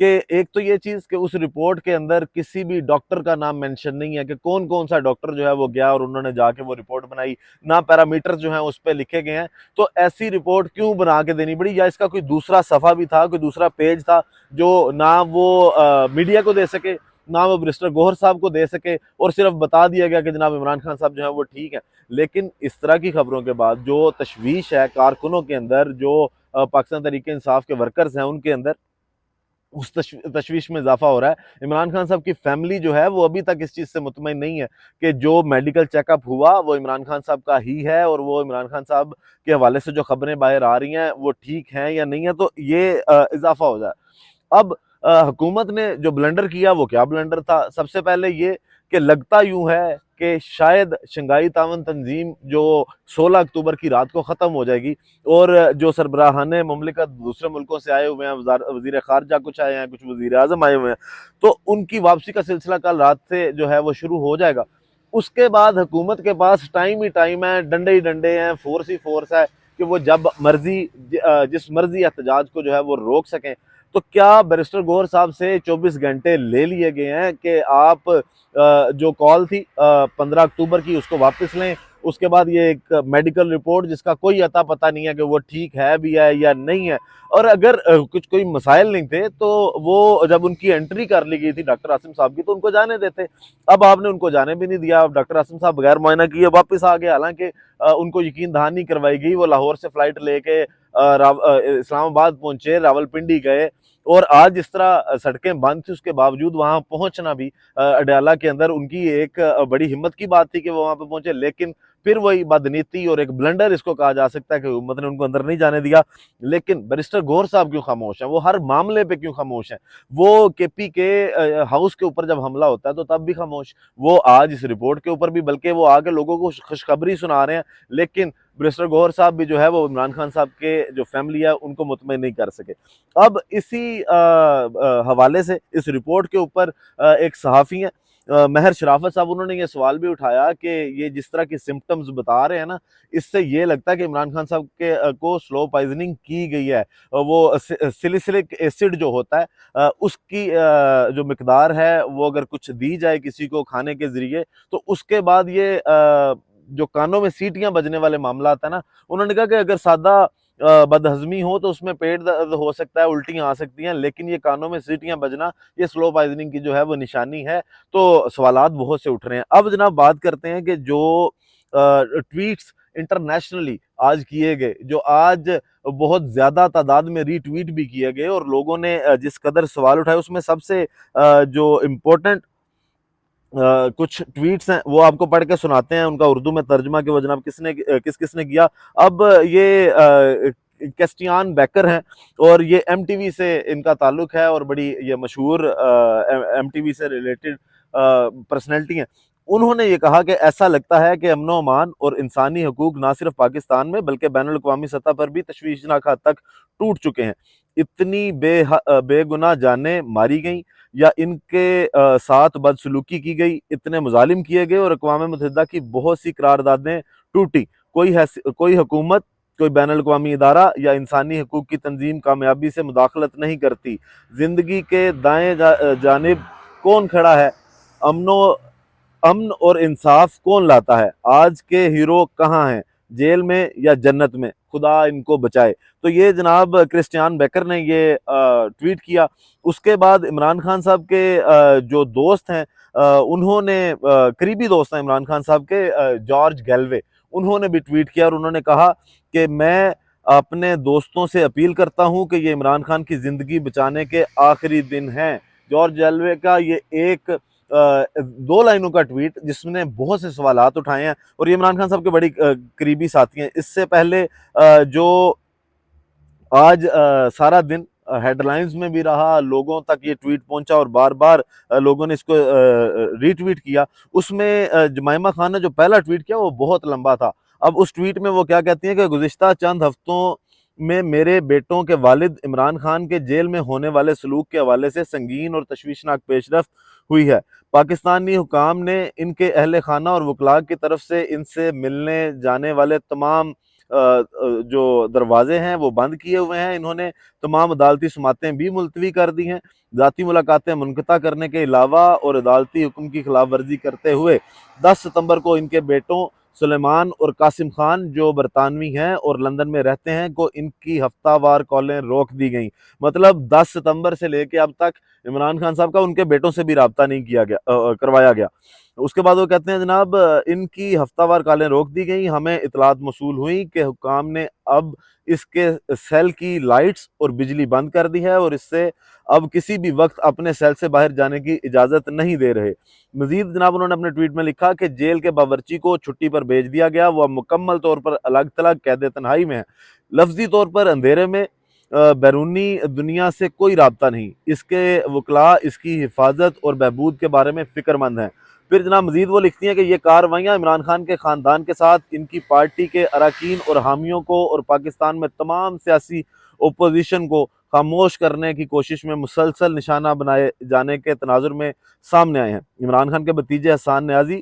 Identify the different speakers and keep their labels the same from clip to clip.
Speaker 1: کہ ایک تو یہ چیز کہ اس رپورٹ کے اندر کسی بھی ڈاکٹر کا نام مینشن نہیں ہے کہ کون کون سا ڈاکٹر جو ہے وہ گیا اور انہوں نے جا کے وہ رپورٹ بنائی، نہ پیرامیٹر جو ہیں اس پہ لکھے گئے ہیں. تو ایسی رپورٹ کیوں بنا کے دینی پڑی؟ یا اس کا کوئی دوسرا صفحہ بھی تھا، کوئی دوسرا پیج تھا جو نہ وہ میڈیا کو دے سکے، نہ وہ برسٹر گوہر صاحب کو دے سکے، اور صرف بتا دیا گیا کہ جناب عمران خان صاحب جو ہیں وہ ٹھیک ہیں. لیکن اس طرح کی خبروں کے بعد جو تشویش ہے کارکنوں کے اندر، جو پاکستان تحریک انصاف کے ورکرز ہیں ان کے اندر، اس تشویش میں اضافہ ہو رہا ہے. عمران خان صاحب کی فیملی جو ہے وہ ابھی تک اس چیز سے مطمئن نہیں ہے کہ جو میڈیکل چیک اپ ہوا وہ عمران خان صاحب کا ہی ہے، اور وہ عمران خان صاحب کے حوالے سے جو خبریں باہر آ رہی ہیں وہ ٹھیک ہیں یا نہیں ہے. تو یہ اضافہ ہو جائے. اب حکومت نے جو بلنڈر کیا وہ کیا بلنڈر تھا؟ سب سے پہلے یہ کہ لگتا یوں ہے کہ شاید شنگھائی تعاون تنظیم جو 16 اکتوبر کی رات کو ختم ہو جائے گی، اور جو سربراہان مملکت دوسرے ملکوں سے آئے ہوئے ہیں، وزیر خارجہ کچھ آئے ہیں، کچھ وزیر اعظم آئے ہوئے ہیں، تو ان کی واپسی کا سلسلہ کل رات سے جو ہے وہ شروع ہو جائے گا. اس کے بعد حکومت کے پاس ٹائم ہی ٹائم ہے، ڈنڈے ہی ڈنڈے ہیں، فورس ہی فورس ہے کہ وہ جب مرضی جس مرضی احتجاج کو جو ہے وہ روک سکیں. تو کیا بیرسٹر گوہر صاحب سے 24 گھنٹے لے لیے گئے ہیں کہ آپ جو کال تھی 15 اکتوبر کی اس کو واپس لیں؟ اس کے بعد یہ ایک میڈیکل رپورٹ جس کا کوئی عطا پتہ نہیں ہے کہ وہ ٹھیک ہے بھی ہے یا نہیں ہے. اور اگر کچھ کوئی مسائل نہیں تھے تو وہ جب ان کی انٹری کر لی گئی تھی ڈاکٹر عاصم صاحب کی تو ان کو جانے دیتے. اب آپ نے ان کو جانے بھی نہیں دیا. اب ڈاکٹر عاصم صاحب بغیر معائنہ کیے واپس آ گئے، حالانکہ ان کو یقین دہانی کروائی گئی. وہ لاہور سے فلائٹ لے کے اسلام آباد پہنچے، راولپنڈی گئے، اور آج جس طرح سڑکیں بند تھی اس کے باوجود وہاں پہنچنا بھی اڈیالہ کے اندر ان کی ایک بڑی ہمت کی بات تھی کہ وہ وہاں پہ پہنچے. لیکن پھر وہی بدنیتی اور ایک بلنڈر اس کو کہا جا سکتا ہے کہ حکومت نے ان کو اندر نہیں جانے دیا. لیکن بیرسٹر گوہر صاحب کیوں خاموش ہیں؟ وہ ہر معاملے پہ کیوں خاموش ہیں؟ وہ کے پی کے ہاؤس کے اوپر جب حملہ ہوتا ہے تو تب بھی خاموش، وہ آج اس رپورٹ کے اوپر بھی، بلکہ وہ آ کے لوگوں کو خوشخبری سنا رہے ہیں. لیکن بیرسٹر گوہر صاحب بھی جو ہے وہ عمران خان صاحب کے جو فیملی ہے ان کو مطمئن نہیں کر سکے. اب اسی حوالے سے اس رپورٹ کے اوپر ایک صحافی ہیں مہر شرافت صاحب، انہوں نے یہ سوال بھی اٹھایا کہ یہ جس طرح کی سمپٹمز بتا رہے ہیں نا، اس سے یہ لگتا ہے کہ عمران خان صاحب کے کو سلو پائزننگ کی گئی ہے. وہ سلیسلک ایسڈ جو ہوتا ہے اس کی جو مقدار ہے وہ اگر کچھ دی جائے کسی کو کھانے کے ذریعے تو اس کے بعد یہ جو کانوں میں سیٹیاں بجنے والے معاملات ہیں نا، انہوں نے کہا کہ اگر سادہ بدہضمی ہو تو اس میں پیٹ درد ہو سکتا ہے، الٹیاں آ سکتی ہیں، لیکن یہ کانوں میں سیٹیاں بجنا یہ سلو پائزننگ کی جو ہے وہ نشانی ہے. تو سوالات بہت سے اٹھ رہے ہیں. اب جناب بات کرتے ہیں کہ جو ٹویٹس انٹرنیشنلی آج کیے گئے، جو آج بہت زیادہ تعداد میں ری ٹویٹ بھی کیے گئے اور لوگوں نے جس قدر سوال اٹھائے، اس میں سب سے جو امپورٹنٹ کچھ ٹویٹس ہیں وہ آپ کو پڑھ کے سناتے ہیں، ان کا اردو میں ترجمہ کہ وہ جناب کس نے کیا. اب یہ کرسٹیان بیکر ہیں اور یہ ایم ٹی وی سے ان کا تعلق ہے اور بڑی یہ مشہور ایم ٹی وی سے ریلیٹڈ پرسنالٹی ہیں. انہوں نے یہ کہا کہ ایسا لگتا ہے کہ امن و امان اور انسانی حقوق نہ صرف پاکستان میں بلکہ بین الاقوامی سطح پر بھی تشویشناک حد تک ٹوٹ چکے ہیں. اتنی بے گناہ جانیں ماری گئیں یا ان کے ساتھ بدسلوکی کی گئی، اتنے مظالم کیے گئے اور اقوام متحدہ کی بہت سی قراردادیں ٹوٹی. کوئی حکومت، کوئی بین الاقوامی ادارہ یا انسانی حقوق کی تنظیم کامیابی سے مداخلت نہیں کرتی. زندگی کے دائیں جانب کون کھڑا ہے؟ امن اور انصاف کون لاتا ہے؟ آج کے ہیرو کہاں ہیں؟ جیل میں یا جنت میں؟ خدا ان کو بچائے. تو یہ جناب کرسٹیان بیکر نے یہ ٹویٹ کیا. اس کے بعد عمران خان صاحب کے جو دوست ہیں، انہوں نے قریبی دوست ہیں عمران خان صاحب کے، جارج گیلوے، انہوں نے بھی ٹویٹ کیا اور انہوں نے کہا کہ میں اپنے دوستوں سے اپیل کرتا ہوں کہ یہ عمران خان کی زندگی بچانے کے آخری دن ہیں. جارج گیلوے کا یہ ایک 2 لائنوں کا ٹویٹ جس نے بہت سے سوالات اٹھائے ہیں، اور یہ عمران خان صاحب کے بڑی قریبی ساتھی ہیں. اس سے پہلے جو آج سارا دن ہیڈ لائنز میں بھی رہا، لوگوں تک یہ ٹویٹ پہنچا اور بار بار لوگوں نے اس کو ری ٹویٹ کیا، اس میں جمائمہ خان نے جو پہلا ٹویٹ کیا وہ بہت لمبا تھا. اب اس ٹویٹ میں وہ کیا کہتی ہیں کہ گزشتہ چند ہفتوں میں میرے بیٹوں کے والد عمران خان کے جیل میں ہونے والے سلوک کے حوالے سے سنگین اور تشویشناک پیش رفت ہوئی ہے. پاکستانی حکام نے ان کے اہل خانہ اور وکلاء کی طرف سے ان سے ملنے جانے والے تمام جو دروازے ہیں وہ بند کیے ہوئے ہیں. انہوں نے تمام عدالتی سماعتیں بھی ملتوی کر دی ہیں. ذاتی ملاقاتیں منقطع کرنے کے علاوہ اور عدالتی حکم کی خلاف ورزی کرتے ہوئے 10 ستمبر کو ان کے بیٹوں سلیمان اور قاسم خان جو برطانوی ہیں اور لندن میں رہتے ہیں کو ان کی ہفتہ وار کالیں روک دی گئیں. مطلب 10 ستمبر سے لے کے اب تک عمران خان صاحب کا ان کے بیٹوں سے بھی رابطہ نہیں کیا گیا کروایا گیا. اس کے بعد وہ کہتے ہیں جناب ان کی ہفتہ وار کالیں روک دی گئیں. ہمیں اطلاعات موصول ہوئی کہ حکام نے اب اس کے سیل کی لائٹس اور بجلی بند کر دی ہے اور اس سے اب کسی بھی وقت اپنے سیل سے باہر جانے کی اجازت نہیں دے رہے. مزید جناب انہوں نے اپنے ٹویٹ میں لکھا کہ جیل کے باورچی کو چھٹی پر بھیج دیا گیا. وہ مکمل طور پر الگ تھلگ قید تنہائی میں ہے. لفظی طور پر اندھیرے میں بیرونی دنیا سے کوئی رابطہ نہیں. اس کے وکلاء اس کی حفاظت اور بہبود کے بارے میں فکر مند ہیں. پھر جناب مزید وہ لکھتی ہیں کہ یہ کارروائیاں عمران خان کے خاندان کے ساتھ ان کی پارٹی کے اراکین اور حامیوں کو اور پاکستان میں تمام سیاسی اپوزیشن کو خاموش کرنے کی کوشش میں مسلسل نشانہ بنائے جانے کے تناظر میں سامنے آئے ہیں. عمران خان کے بھتیجے حسان نیازی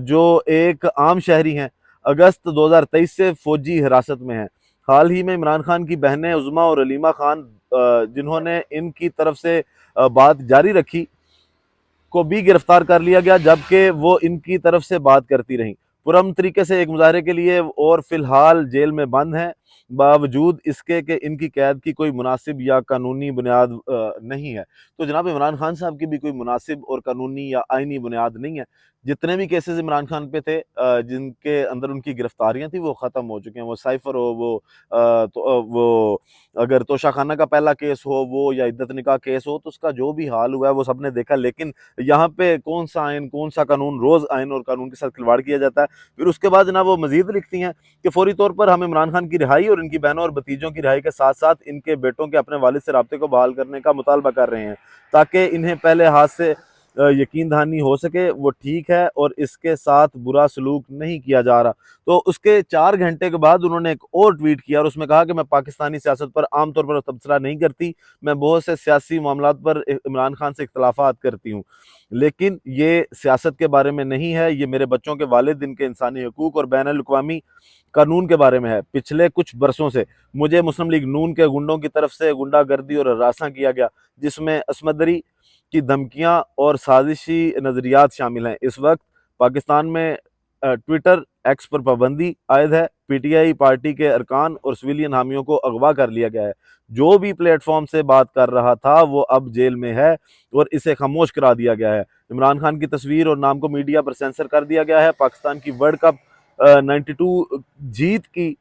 Speaker 1: جو ایک عام شہری ہیں اگست 2023 سے فوجی حراست میں ہیں. حال ہی میں عمران خان کی بہنیں عظمیٰ اور علیمہ خان جنہوں نے ان کی طرف سے بات جاری رکھی کو بھی گرفتار کر لیا گیا جبکہ وہ ان کی طرف سے بات کرتی رہیں. پرامن طریقے سے ایک مظاہرے کے لیے اور فی الحال جیل میں بند ہیں باوجود اس کے کہ ان کی قید کی کوئی مناسب یا قانونی بنیاد نہیں ہے. تو جناب عمران خان صاحب کی بھی کوئی مناسب اور قانونی یا آئینی بنیاد نہیں ہے. جتنے بھی کیسز عمران خان پہ تھے جن کے اندر ان کی گرفتاریاں تھیں وہ ختم ہو چکے ہیں. وہ سائفر ہو وہ اگر توشہ خانہ کا پہلا کیس ہو وہ یا عدت نکاح کیس ہو تو اس کا جو بھی حال ہوا ہے وہ سب نے دیکھا. لیکن یہاں پہ کون سا آئین کون سا قانون روز آئین اور قانون کے ساتھ کھلواڑ کیا جاتا ہے. پھر اس کے بعد جناب وہ مزید لکھتی ہیں کہ فوری طور پر ہم عمران خان کی رہائی اور ان کی بہنوں اور بھتیجوں کی رہائی کے ساتھ ساتھ ان کے بیٹوں کے اپنے والد سے رابطے کو بحال کرنے کا مطالبہ کر رہے ہیں تاکہ انہیں پہلے ہاتھ سے یقین دہانی ہو سکے وہ ٹھیک ہے اور اس کے ساتھ برا سلوک نہیں کیا جا رہا. تو اس کے 4 گھنٹے کے بعد انہوں نے ایک اور ٹویٹ کیا اور اس میں کہا کہ میں پاکستانی سیاست پر عام طور پر تبصرہ نہیں کرتی. میں بہت سے سیاسی معاملات پر عمران خان سے اختلافات کرتی ہوں لیکن یہ سیاست کے بارے میں نہیں ہے. یہ میرے بچوں کے والد ان کے انسانی حقوق اور بین الاقوامی قانون کے بارے میں ہے. پچھلے کچھ برسوں سے مجھے مسلم لیگ نون کے گنڈوں کی طرف سے گنڈا گردی اور ہراساں کیا گیا جس میں عصمت دری کی دھمکیاں اور سازشی نظریات شامل ہیں. اس وقت پاکستان میں ٹویٹر ایکس پر پابندی عائد ہے. پی ٹی آئی پارٹی کے ارکان اور سویلین حامیوں کو اغوا کر لیا گیا ہے. جو بھی پلیٹ فارم سے بات کر رہا تھا وہ اب جیل میں ہے اور اسے خاموش کرا دیا گیا ہے. عمران خان کی تصویر اور نام کو میڈیا پر سینسر کر دیا گیا ہے. پاکستان کی ورلڈ کپ 92 جیت کی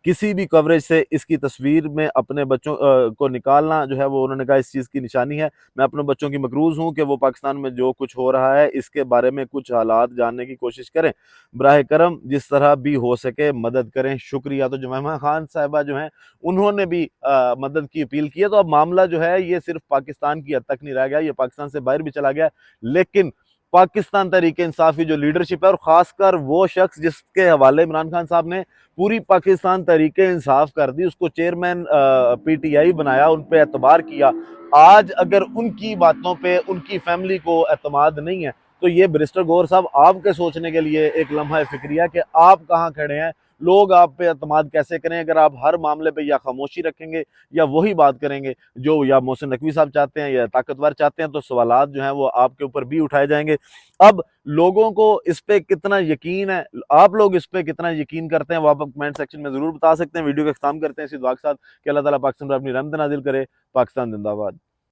Speaker 1: کسی بھی کوریج سے اس کی تصویر میں اپنے بچوں کو نکالنا جو ہے وہ انہوں نے کہا اس چیز کی نشانی ہے. میں اپنے بچوں کی مقروض ہوں کہ وہ پاکستان میں جو کچھ ہو رہا ہے اس کے بارے میں کچھ حالات جاننے کی کوشش کریں. براہ کرم جس طرح بھی ہو سکے مدد کریں. شکریہ. تو جمیمہ خان صاحبہ جو ہیں انہوں نے بھی مدد کی اپیل کی ہے. تو اب معاملہ جو ہے یہ صرف پاکستان کی حد تک نہیں رہ گیا, یہ پاکستان سے باہر بھی چلا گیا. لیکن پاکستان تحریک انصاف کی جو لیڈرشپ ہے اور خاص کر وہ شخص جس کے حوالے عمران خان صاحب نے پوری پاکستان تحریک انصاف کر دی, اس کو چیئرمین پی ٹی آئی بنایا, ان پہ اعتبار کیا, آج اگر ان کی باتوں پہ ان کی فیملی کو اعتماد نہیں ہے تو یہ بیرسٹر گوہر صاحب آپ کے سوچنے کے لیے ایک لمحہ فکریہ کہ آپ کہاں کھڑے ہیں. لوگ آپ پہ اعتماد کیسے کریں اگر آپ ہر معاملے پہ یا خاموشی رکھیں گے یا وہی بات کریں گے جو یا محسن نقوی صاحب چاہتے ہیں یا طاقتور چاہتے ہیں, تو سوالات جو ہیں وہ آپ کے اوپر بھی اٹھائے جائیں گے. اب لوگوں کو اس پہ کتنا یقین ہے, آپ لوگ اس پہ کتنا یقین کرتے ہیں وہ آپ کمنٹ سیکشن میں ضرور بتا سکتے ہیں. ویڈیو کا اختتام کرتے ہیں اسی دعا کے ساتھ کہ اللہ تعالیٰ پاکستان پر اپنی رحمت نازل کرے. پاکستان زندہ باد.